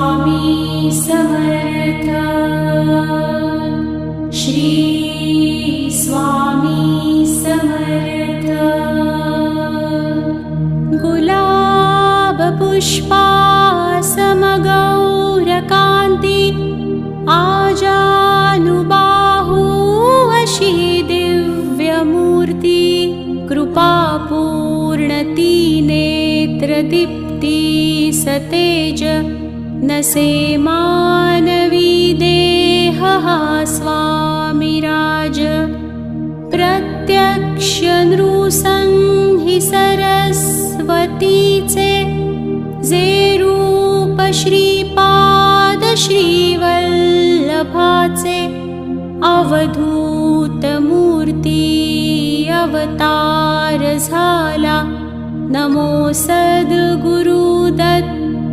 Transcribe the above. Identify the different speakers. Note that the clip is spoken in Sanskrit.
Speaker 1: स्वामी समर्थ। श्री स्वामी समर्थ। गुलाब पुष्पा समगौरकान्ति आजानुबाहु अशी दिव्यमूर्ति कृपापूर्णति नेत्रदीप्ति सतेज नसे मानवी देहः स्वामिराज। प्रत्यक्ष नृसंहि सरस्वतीचे जे रूप श्रीपाद श्रीवल्लभाचे अवधूत मूर्ती अवतार झाला। नमो सद्गुरु दत्त